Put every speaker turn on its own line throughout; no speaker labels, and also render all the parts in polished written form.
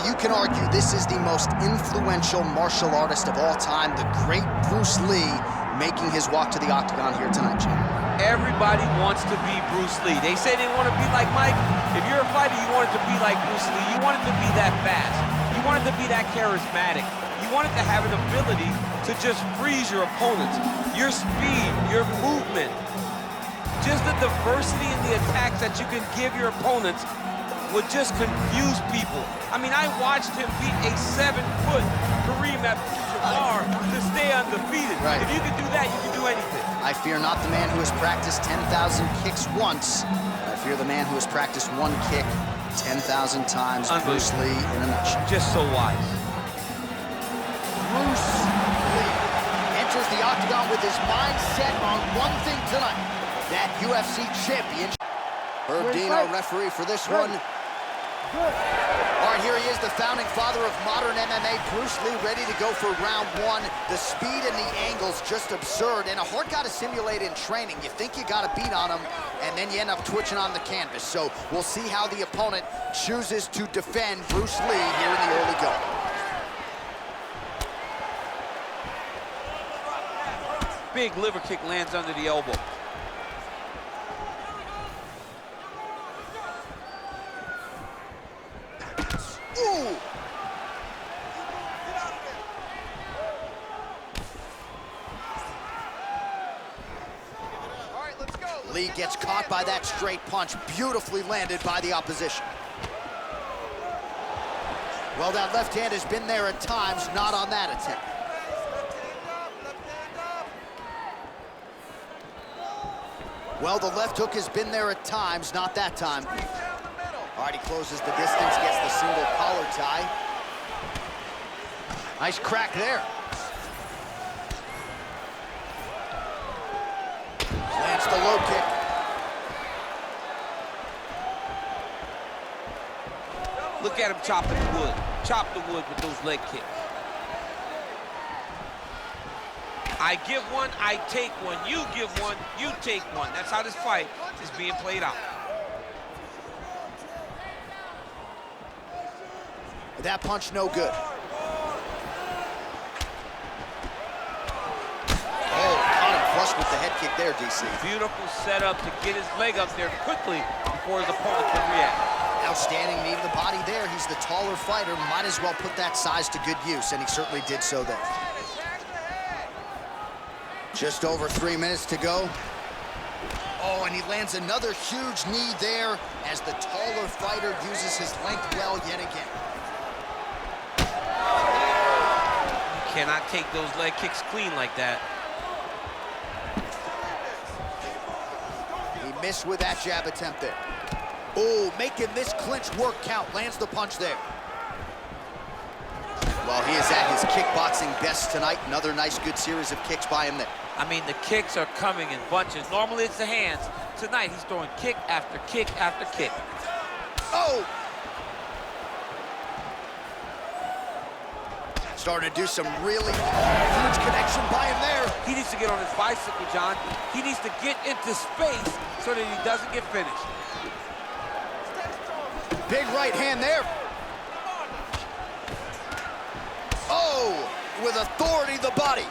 you can argue this is the most influential martial artist of all time, the great Bruce Lee, making his walk to the octagon here tonight, Jim.
Everybody wants to be Bruce Lee. They say they want to be like Mike. If you're a fighter, you want it to be like Bruce Lee. You want it to be that fast. You want it to be that charismatic. You want it to have an ability to just freeze your opponents. Your speed, your movement, just the diversity in the attacks that you can give your opponents would just confuse people. I mean, I watched him beat a 7-foot Kareem Abdul-Jabbar to stay undefeated.
Right.
If you can do that, you can do anything.
I fear not the man who has practiced 10,000 kicks once. I fear the man who has practiced one kick 10,000 times. Bruce Lee in a nutshell.
Just so wise.
Bruce Lee enters the octagon with his mind set on one thing tonight, that UFC championship. Herb Dino, referee for this one. All right, here he is, the founding father of modern MMA, Bruce Lee, ready to go for round one. The speed and the angles just absurd, and a hard guy to simulate in training. You think you got a beat on him, and then you end up twitching on the canvas. So we'll see how the opponent chooses to defend Bruce Lee here in the early going.
Big liver kick lands under the elbow.
Ooh! All right, let's go. Lee gets caught by that straight punch, beautifully landed by the opposition. Well, that left hand has been there at times, not on that attempt. Well, the left hook has been there at times, not that time. All right, he closes the distance, gets the single collar tie. Nice crack there. Lands the low kick.
Look at him chopping the wood. Chop the wood with those leg kicks. I give one, I take one. You give one, you take one. That's how this fight is being played out.
That punch no good. Oh, caught him flush with the head kick there, DC.
Beautiful setup to get his leg up there quickly before his opponent can react.
Outstanding knee to the body there. He's the taller fighter. Might as well put that size to good use, and he certainly did so there. Just over 3 minutes to go. Oh, and he lands another huge knee there as the taller fighter uses his length well yet again.
You cannot take those leg kicks clean like that.
He missed with that jab attempt there. Oh, making this clinch work count. Lands the punch there. Well, he is at his kickboxing best tonight. Another nice, good series of kicks by him there.
I mean, the kicks are coming in bunches. Normally it's the hands. Tonight he's throwing kick after kick after kick.
Oh! Starting to do some really huge connection by him there.
He needs to get on his bicycle, John. He needs to get into space so that he doesn't get finished.
Big right hand there. Oh, with authority the body.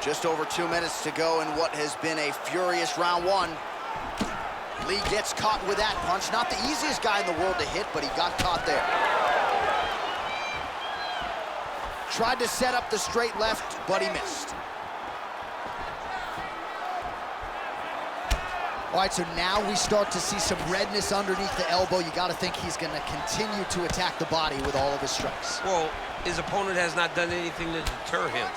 Just over 2 minutes to go in what has been a furious round one. Lee gets caught with that punch. Not the easiest guy in the world to hit, but he got caught there. Tried to set up the straight left, but he missed. All right, so now we start to see some redness underneath the elbow. You got to think he's going to continue to attack the body with all of his strikes.
Well, his opponent has not done anything to deter him.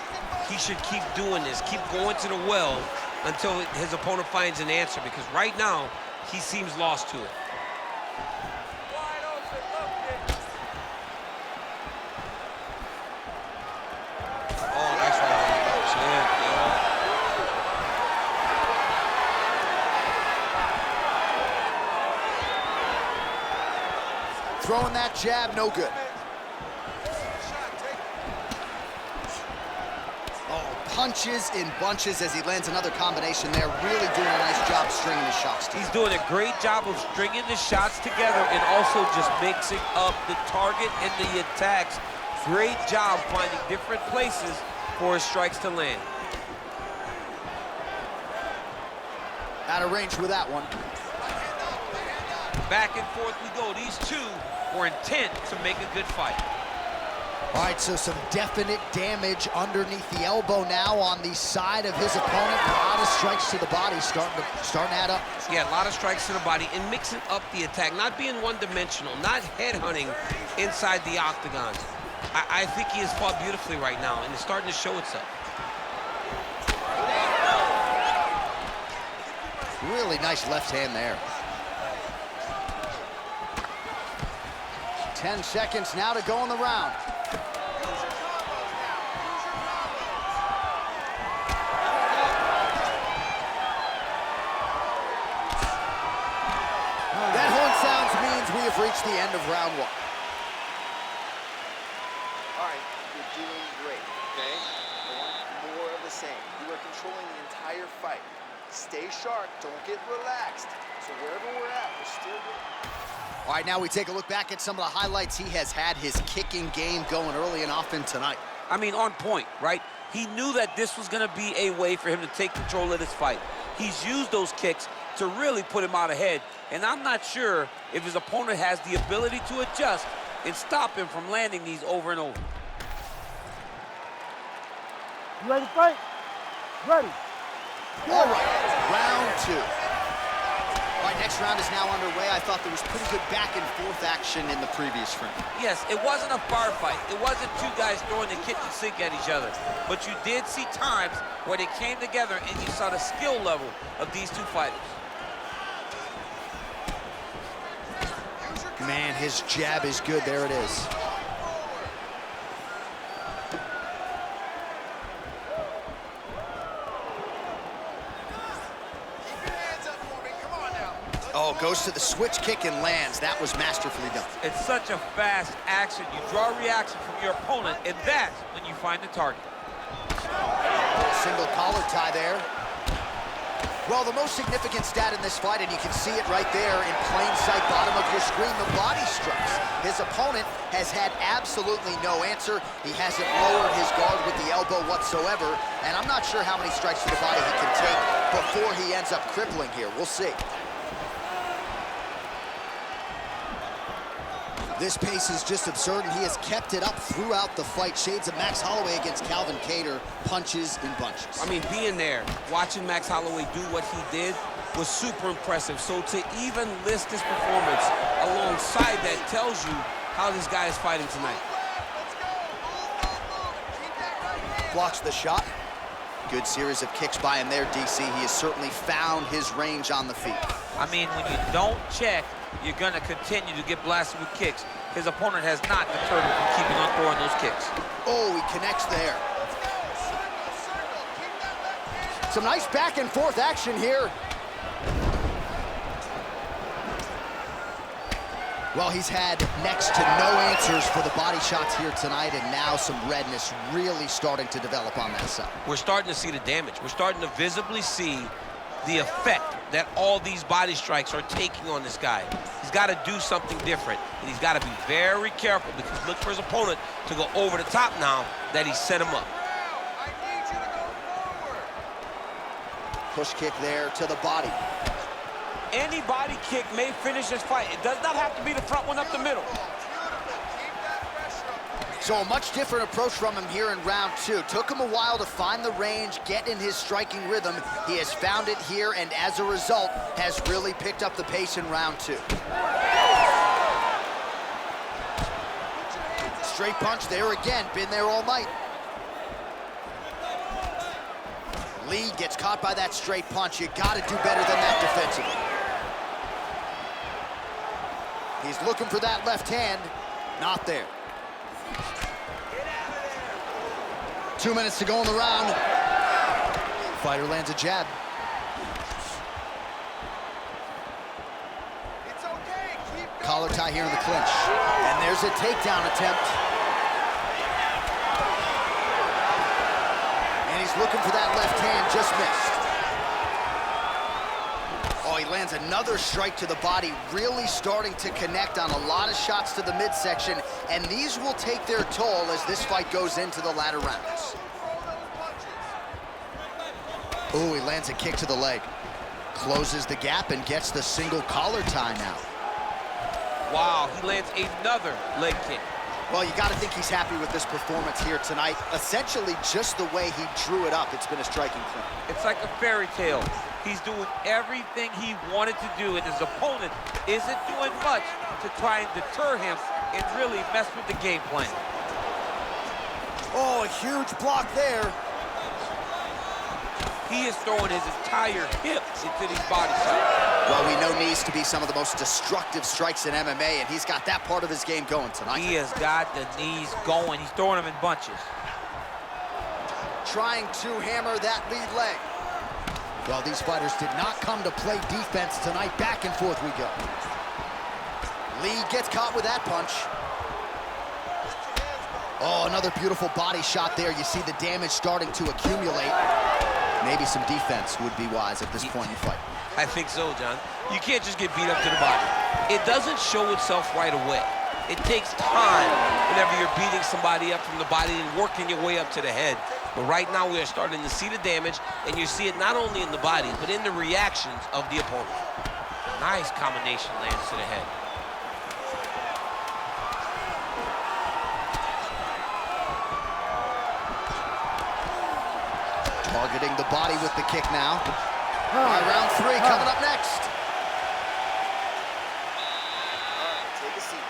He should keep doing this, keep going to the well until his opponent finds an answer, because right now, he seems lost to it. Oh, nice right on the chin,
Throwing that jab, no good. Oh, punches in bunches as he lands another combination there. Really doing a nice job stringing his shots together.
He's doing a great job of stringing the shots together and also just mixing up the target and the attacks. Great job finding different places for his strikes to land.
Out of range with that one.
Back and forth we go. These two were intent to make a good fight.
All right, so some definite damage underneath the elbow now on the side of his opponent. A lot of strikes to the body starting to add up.
Yeah, a lot of strikes to the body and mixing up the attack, not being one-dimensional, not headhunting inside the octagon. I think he has fought beautifully right now, and it's starting to show itself.
Really nice left hand there. 10 seconds now to go in the round. That horn sounds means we have reached the end of round one.
All right, you're doing great, okay? I want more of the same. You are controlling the entire fight. Stay sharp, don't get relaxed. So wherever we're at, we're still good.
All right, now we take a look back at some of the highlights he has had. His kicking game going early and often tonight.
I mean, on point, right? He knew that this was going to be a way for him to take control of this fight. He's used those kicks to really put him out ahead, and I'm not sure if his opponent has the ability to adjust and stop him from landing these over and over.
You ready to fight? Ready.
All right, round two. All right, next round is now underway. I thought there was pretty good back and forth action in the previous frame.
Yes, it wasn't a bar fight. It wasn't two guys throwing the kitchen sink at each other. But you did see times where they came together and you saw the skill level of these two fighters.
Man, his jab is good. There it is. Oh, goes to the switch kick and lands. That was masterfully done.
It's such a fast action. You draw a reaction from your opponent, and that's when you find the target.
Single collar tie there. Well, the most significant stat in this fight, and you can see it right there in plain sight, bottom of your screen, the body strikes. His opponent has had absolutely no answer. He hasn't lowered his guard with the elbow whatsoever, and I'm not sure how many strikes to the body he can take before he ends up crippling here. We'll see. This pace is just absurd, and he has kept it up throughout the fight. Shades of Max Holloway against Calvin Kattar, punches in bunches.
I mean, being there, watching Max Holloway do what he did was super impressive. So to even list his performance alongside that tells you how this guy is fighting tonight.
Blocks the shot. Good series of kicks by him there, DC. He has certainly found his range on the feet.
I mean, when you don't check, you're going to continue to get blasted with kicks. His opponent has not deterred him from keeping on throwing those kicks.
Oh, he connects there. Some nice back and forth action here. Well, he's had next to no answers for the body shots here tonight, and now some redness really starting to develop on that side.
We're starting to see the damage. We're starting to visibly see the effect that all these body strikes are taking on this guy. He's got to do something different, and he's got to be very careful because look for his opponent to go over the top now that he set him up.
Push kick there to the body.
Any body kick may finish this fight. It does not have to be the front one up the middle.
So a much different approach from him here in round two. Took him a while to find the range, get in his striking rhythm. He has found it here, and as a result, has really picked up the pace in round two. Straight punch there again, been there all night. Lee gets caught by that straight punch. You gotta do better than that defensively. He's looking for that left hand, not there. 2 minutes to go in the round. Fighter lands a jab.
It's okay, keep going.
Collar tie here in the clinch. And there's a takedown attempt. And he's looking for that left hand, just missed. Oh, he lands another strike to the body, really starting to connect on a lot of shots to the midsection, and these will take their toll as this fight goes into the latter rounds. Oh, he lands a kick to the leg. Closes the gap and gets the single collar tie now.
Wow, he lands another leg kick.
Well, you got to think he's happy with this performance here tonight. Essentially, just the way he drew it up, it's been a striking clip.
It's like a fairy tale. He's doing everything he wanted to do, and his opponent isn't doing much to try and deter him and really mess with the game plan.
Oh, a huge block there.
He is throwing his entire hip into these body shots.
Well, we know knees to be some of the most destructive strikes in MMA, and he's got that part of his game going tonight.
He has got the knees going. He's throwing them in bunches.
Trying to hammer that lead leg. Well, these fighters did not come to play defense tonight. Back and forth we go. Lee gets caught with that punch. Oh, another beautiful body shot there. You see the damage starting to accumulate. Maybe some defense would be wise at this point in the fight.
I think so, John. You can't just get beat up to the body. It doesn't show itself right away. It takes time whenever you're beating somebody up from the body and working your way up to the head. But right now we are starting to see the damage, and you see it not only in the body, but in the reactions of the opponent. Nice combination lands to the head.
Targeting the body with the kick now. All right, round three coming up next.
All right, take a seat.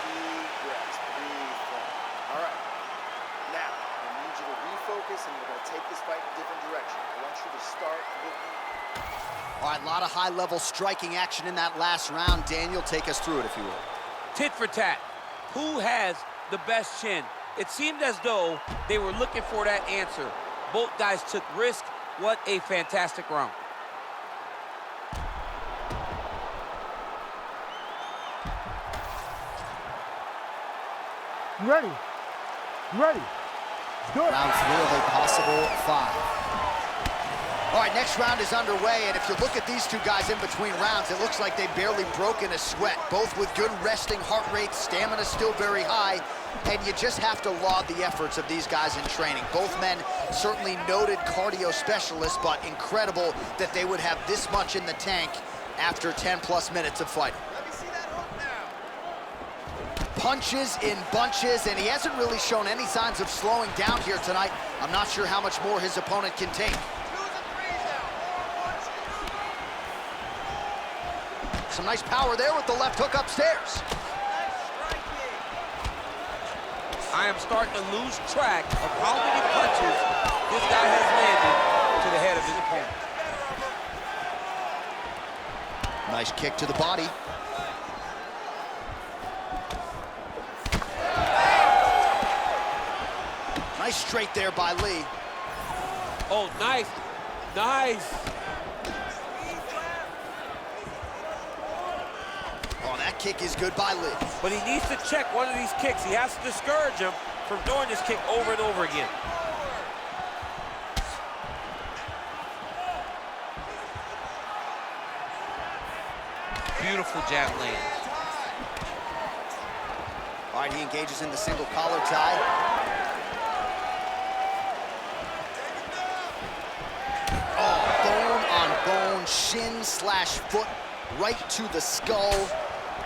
Deep breaths. Breathe long. All right. Now, I need you to refocus, and we're going to take this fight in a different direction. I want you to start looking.
All right, a lot of high-level striking action in that last round. Daniel, take us through it, if you will.
Tit for tat. Who has the best chin? It seemed as though they were looking for that answer. Both guys took risk. What a fantastic round.
You ready? You ready? Do it.
Round three of a possible 5. All right, next round is underway, and if you look at these two guys in between rounds, it looks like they've barely broken a sweat, both with good resting heart rates, stamina still very high, and you just have to laud the efforts of these guys in training. Both men certainly noted cardio specialists, but incredible that they would have this much in the tank after 10+ minutes of fighting.
Let me see that hook now.
Punches in bunches, and he hasn't really shown any signs of slowing down here tonight. I'm not sure how much more his opponent can take.
2s and 3s now. More punches.
Some nice power there with the left hook upstairs.
Nice striking.
I am starting to lose track of how many punches this guy has landed to the head of his opponent.
Nice kick to the body. Nice straight there by Lee.
Oh, nice. Nice.
Oh, that kick is good by Lee.
But he needs to check one of these kicks. He has to discourage him from throwing this kick over and over again. Beautiful jab lands.
All right, he engages in the single collar tie. Oh, bone on bone, shin slash foot, right to the skull.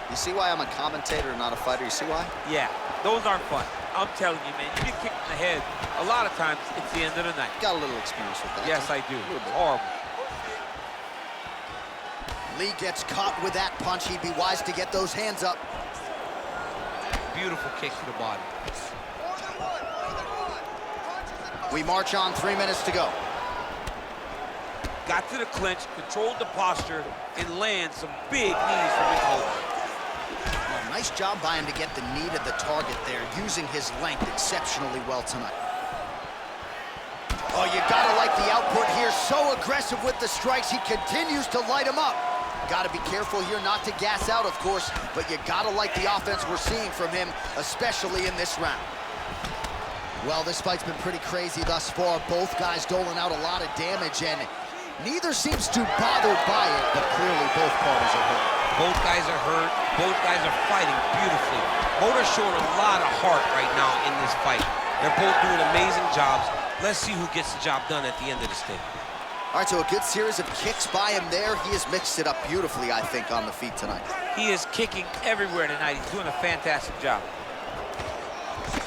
You see why I'm a commentator and not a fighter? You see why?
Yeah, those aren't fun. I'm telling you, man, you get kicked in the head, a lot of times it's the end of the night.
Got a little experience with that.
Yes, I do. Horrible.
Lee gets caught with that punch. He'd be wise to get those hands up.
Beautiful kick to the body.
More than one. Punches and bunches.
We march on, 3 minutes to go.
Got to the clinch, controlled the posture, and lands some big knees from his hold.
Well, nice job by him to get the knee to the target there, using his length exceptionally well tonight. Oh, you gotta like the output here. So aggressive with the strikes. He continues to light him up. Gotta be careful here not to gas out, of course, but you gotta like the offense we're seeing from him, especially in this round. Well, this fight's been pretty crazy thus far. Both guys doling out a lot of damage, and neither seems too bothered by it, but clearly both parties are hurt.
Both guys are hurt. Both guys are fighting beautifully. Both are showing a lot of heart right now in this fight. They're both doing amazing jobs. Let's see who gets the job done at the end of this thing.
All right, so a good series of kicks by him there. He has mixed it up beautifully, I think, on the feet tonight.
He is kicking everywhere tonight. He's doing a fantastic job.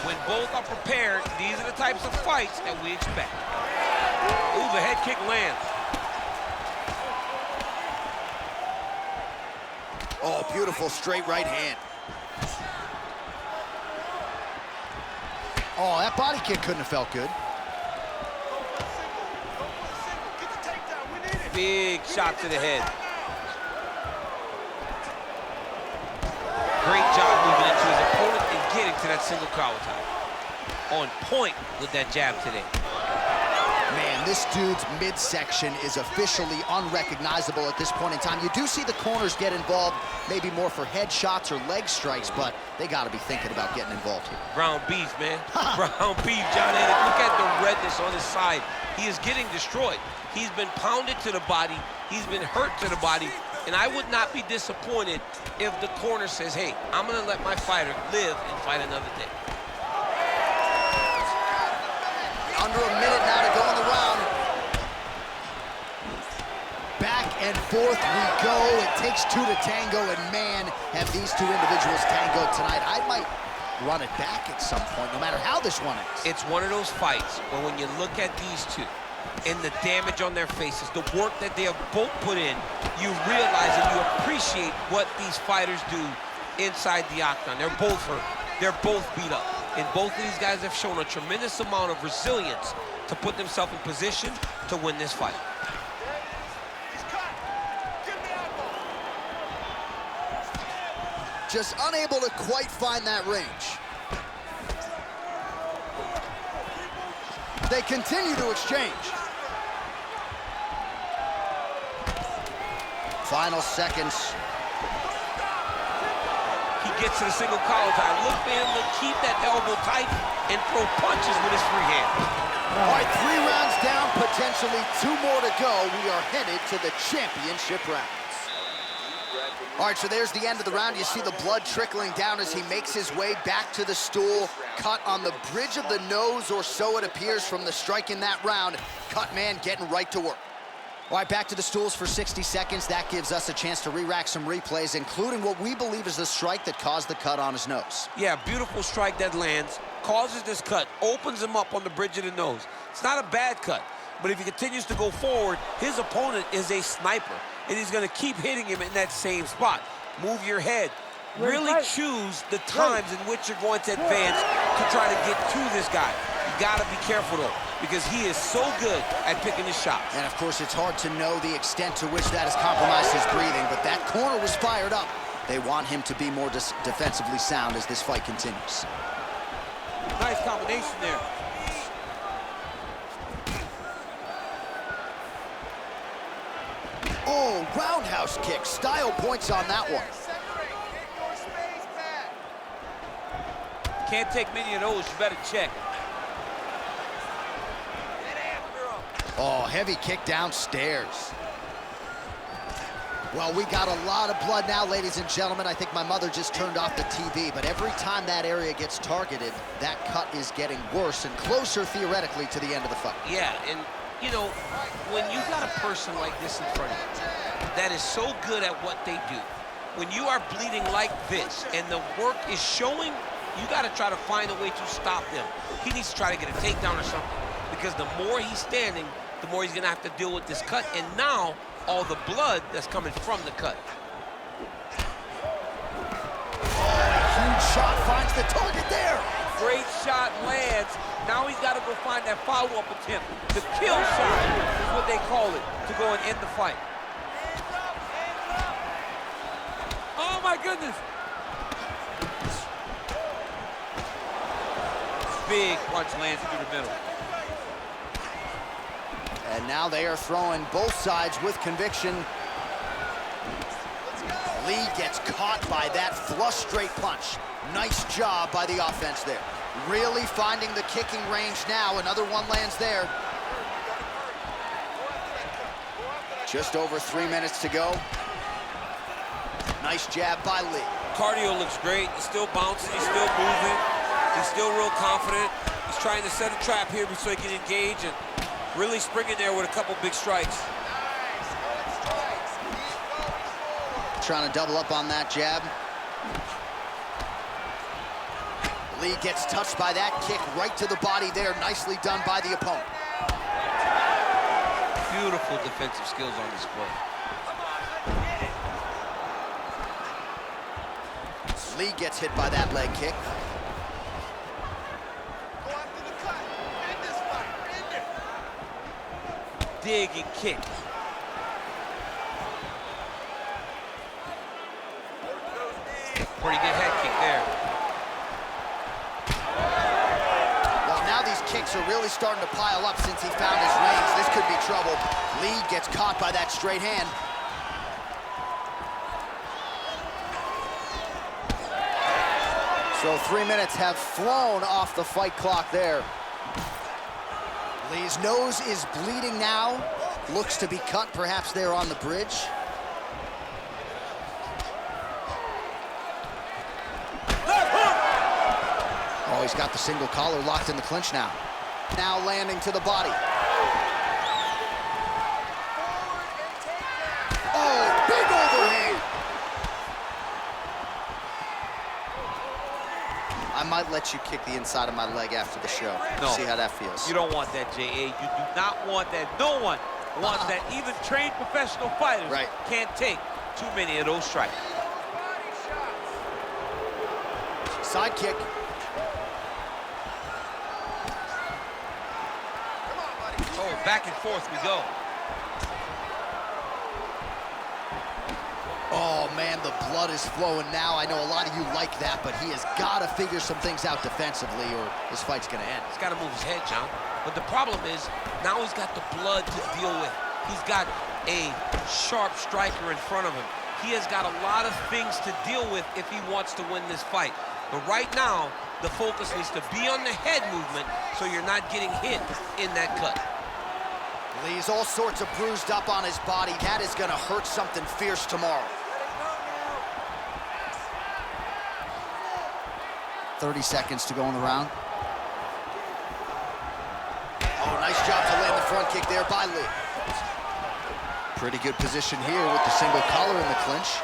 When both are prepared, these are the types of fights that we expect. Ooh, the head kick lands.
Oh, beautiful straight right hand. Oh, that body kick couldn't have felt good.
Big shot to the head. Great job moving into his opponent and getting to that single collar tie. On point with that jab today.
Man, this dude's midsection is officially unrecognizable at this point in time. You do see the corners get involved, maybe more for head shots or leg strikes, but they got to be thinking about getting involved here.
Brown beef, man. Brown beef, John Hennig. Look at the redness on his side. He is getting destroyed. He's been pounded to the body. He's been hurt to the body. And I would not be disappointed if the corner says, hey, I'm going to let my fighter live and fight another day.
Under a minute now to go in the round. Back and forth we go. It takes two to tango, and man, have these two individuals tangoed tonight. I might run it back at some point, no matter how this one ends.
It's one of those fights where when you look at these two and the damage on their faces, the work that they have both put in, you realize and you appreciate what these fighters do inside the octagon. They're both hurt. They're both beat up. And both of these guys have shown a tremendous amount of resilience to put themselves in position to win this fight.
Just unable to quite find that range. They continue to exchange. Final seconds.
He gets to the single collar tie. Look for him to keep that elbow tight and throw punches with his free hand.
All right, 3 rounds down, potentially 2 more to go. We are headed to the championship rounds. All right, so there's the end of the round. You see the blood trickling down as he makes his way back to the stool. Cut on the bridge of the nose, or so it appears from the strike in that round. Cut man getting right to work. All right, back to the stools for 60 seconds. That gives us a chance to re-rack some replays, including what we believe is the strike that caused the cut on his nose.
Yeah, beautiful strike that lands, causes this cut, opens him up on the bridge of the nose. It's not a bad cut, but if he continues to go forward, his opponent is a sniper, and he's going to keep hitting him in that same spot. Move your head. Really choose the times in which you're going to advance to try to get to this guy. You got to be careful, though, because he is so good at picking his shots.
And, of course, it's hard to know the extent to which that has compromised his breathing, but that corner was fired up. They want him to be more defensively sound as this fight continues.
Nice combination there.
Oh, roundhouse kick. Style points on that one.
Can't take many of those. You better check.
Oh, heavy kick downstairs. Well, we got a lot of blood now, ladies and gentlemen. I think my mother just turned off the TV, but every time that area gets targeted, that cut is getting worse and closer, theoretically, to the end of the fight.
Yeah, and, you know, when you got a person like this in front of you that is so good at what they do, when you are bleeding like this and the work is showing, you got to try to find a way to stop them. He needs to try to get a takedown or something, because the more he's standing, the more he's going to have to deal with this cut, and now all the blood that's coming from the cut.
Huge shot finds the target there.
Great shot lands. Now he's got to go find that follow-up attempt. The kill shot is what they call it, to go and end the fight. Oh my goodness. Big punch lands through the middle.
And now they are throwing both sides with conviction. Lí gets caught by that flush straight punch. Nice job by the offense there. Really finding the kicking range now. Another one lands there. Just over 3 minutes to go. Nice jab by Lí.
Cardio looks great. He's still bouncing. He's still moving. He's still real confident. He's trying to set a trap here so he can engage and really spring in there with a couple big strikes.
Trying to double up on that jab. Lí gets touched by that kick right to the body there. Nicely done by the opponent.
Beautiful defensive skills on display.
Lí gets hit by that leg kick.
Dig and kick. Pretty good head kick there.
Well, now these kicks are really starting to pile up since he found his range. This could be trouble. Lí gets caught by that straight hand. So 3 minutes have flown off the fight clock there. Lí's nose is bleeding now. Looks to be cut, perhaps there on the bridge. Oh, he's got the single collar locked in the clinch now. Now landing to the body. Oh, big overhand. I might let you kick the inside of my leg after the show.
No.
See how that feels.
You don't want that, J.A. You do not want that. No one wants that. Even trained professional fighters can't take too many of those strikes.
Side kick.
Oh, back and forth we go.
Oh, man, the blood is flowing now. I know a lot of you like that, but he has got to figure some things out defensively or this fight's going to end.
He's got to move his head, John. But the problem is, now he's got the blood to deal with. He's got a sharp striker in front of him. He has got a lot of things to deal with if he wants to win this fight. But right now, the focus needs to be on the head movement so you're not getting hit in that cut.
Lí's all sorts of bruised up on his body. That is going to hurt something fierce tomorrow. 30 seconds to go in the round. Oh, nice job to land the front kick there by Lí. Pretty good position here with the single collar in the clinch.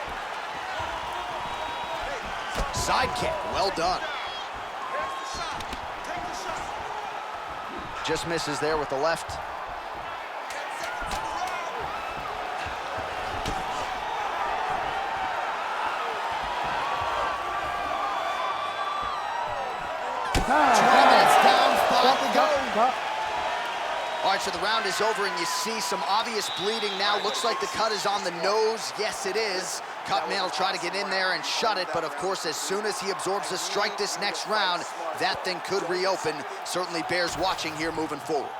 Side kick, well done. Just misses there with the left. All right, so the round is over, and you see some obvious bleeding now. Looks like the cut is on the nose. Yes, it is. Cutman will try to get in there and shut it, but of course, as soon as he absorbs a strike this next round, that thing could reopen. Certainly bears watching here moving forward.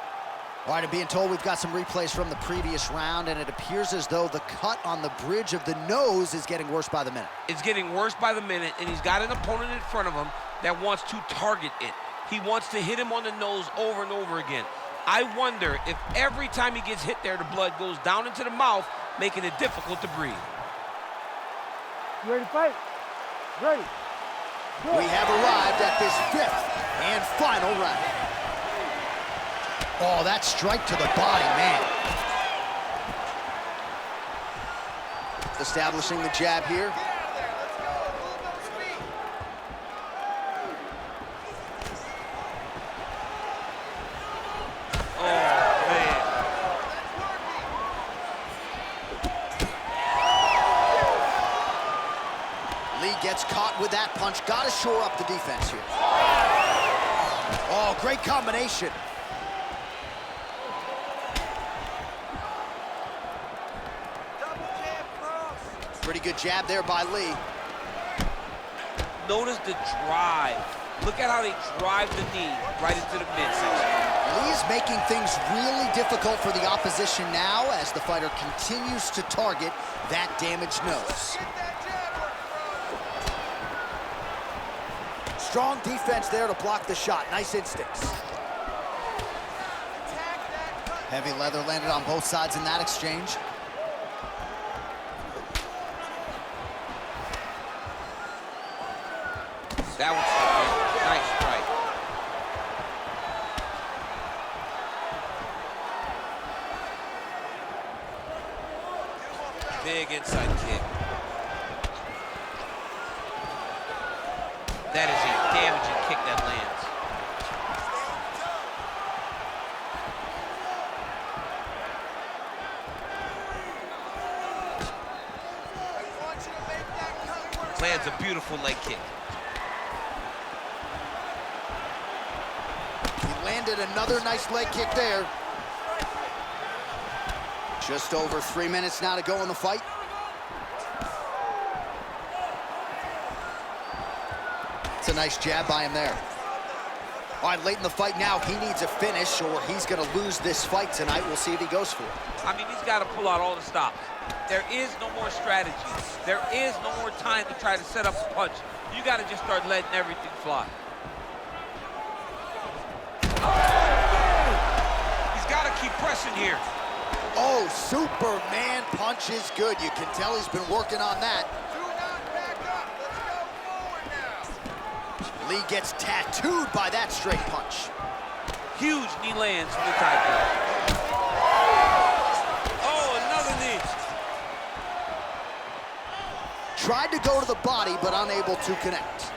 All right, I'm being told we've got some replays from the previous round, and it appears as though the cut on the bridge of the nose is getting worse by the minute.
It's getting worse by the minute, and he's got an opponent in front of him that wants to target it. He wants to hit him on the nose over and over again. I wonder if every time he gets hit there, the blood goes down into the mouth, making it difficult to breathe.
You ready to fight? Ready. Go.
We have arrived at this 5th and final round. Oh, that strike to the body, man. Establishing the jab here. Gets caught with that punch. Got to shore up the defense here. Oh, great combination. Pretty good jab there by Lí.
Notice the drive. Look at how they drive the knee right into the midsection.
Lí's making things really difficult for the opposition now as the fighter continues to target that damaged nose. Strong defense there to block the shot. Nice instincts. Heavy leather landed on both sides in that exchange.
That was a nice strike. Big inside kick. That is a damaging kick that lands. Lands a beautiful leg kick.
He landed another nice leg kick there. Just over 3 minutes now to go in the fight. It's a nice jab by him there. All right, late in the fight now, he needs a finish or he's gonna lose this fight tonight. We'll see if he goes for it.
I mean, he's got to pull out all the stops. There is no more strategy. There is no more time to try to set up a punch. You got to just start letting everything fly. He's got to keep pressing here.
Oh, Superman punch is good. You can tell he's been working on that.
Do not back up. Let's go forward now.
Lee gets tattooed by that straight punch.
Huge knee lands from the taekwondo. Oh, another knee.
Tried to go to the body, but unable to connect.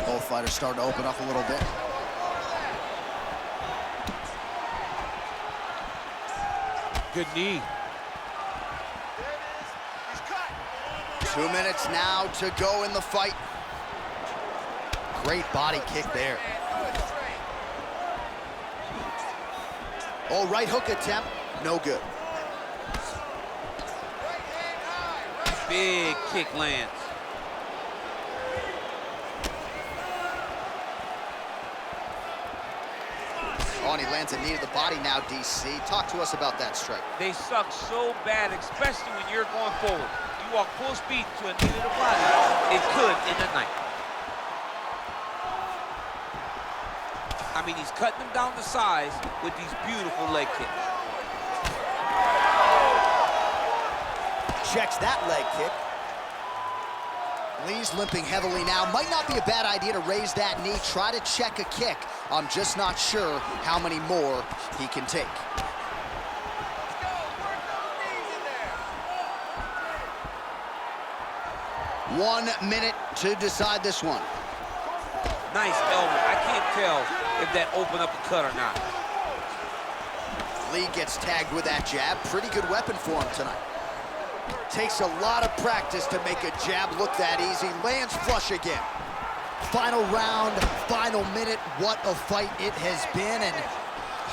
Both fighters starting to open up a little bit.
Good knee.
There it is. He's cut.
2 minutes now to go in the fight. Great body kick there. Oh, right hook attempt, no good.
Big kick lands.
Oh, and he lands a knee to the body now, DC. Talk to us about that strike.
They suck so bad, especially when you're going forward. You walk full speed to a knee to the body, it could end the night. I mean, he's cutting them down to size with these beautiful leg kicks.
Checks that leg kick. Lee's limping heavily now. Might not be a bad idea to raise that knee, try to check a kick. I'm just not sure how many more he can take. 1 minute to decide this one.
Nice elbow. I can't tell if that opened up a cut or not.
Lee gets tagged with that jab. Pretty good weapon for him tonight. Takes a lot of practice to make a jab look that easy. Lands flush again. Final round, final minute. What a fight it has been, and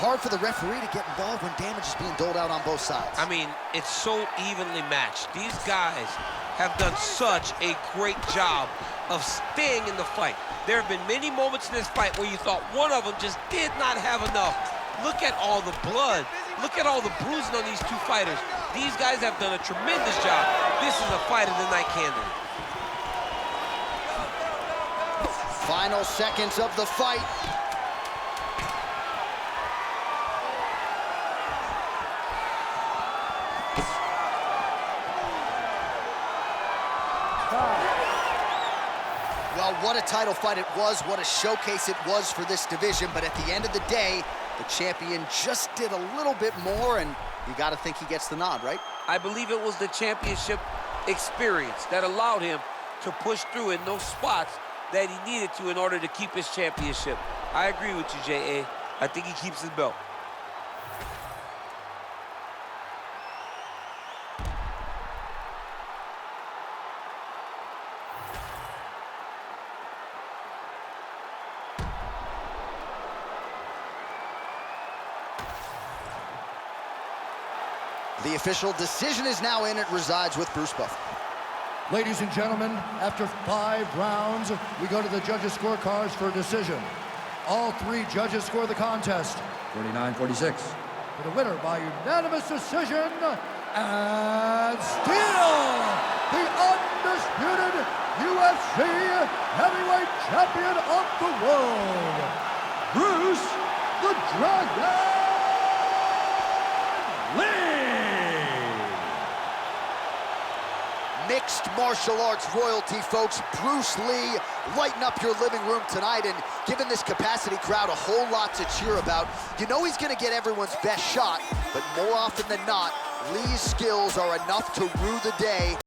hard for the referee to get involved when damage is being doled out on both sides.
I mean, it's so evenly matched. These guys have done such a great job of staying in the fight. There have been many moments in this fight where you thought one of them just did not have enough. Look at all the blood. Look at all the bruising on these two fighters. These guys have done a tremendous job. This is a fight of the night candidate.
Final seconds of the fight. Well, what a title fight it was, what a showcase it was for this division, but at the end of the day, the champion just did a little bit more, and you got to think he gets the nod, right?
I believe it was the championship experience that allowed him to push through in those spots that he needed to in order to keep his championship. I agree with you, J.A. I think he keeps his belt.
The official decision is now in. It resides with Bruce Buffer.
Ladies and gentlemen, after 5 rounds, we go to the judges' scorecards for a decision. All 3 judges score the contest 49-46. For the winner by unanimous decision, and still the undisputed UFC Heavyweight Champion of the World, Bruce the Dragon Lee!
Mixed martial arts royalty, folks. Bruce Lee, lighten up your living room tonight and giving this capacity crowd a whole lot to cheer about. You know he's gonna get everyone's best shot, but more often than not, Lee's skills are enough to rue the day.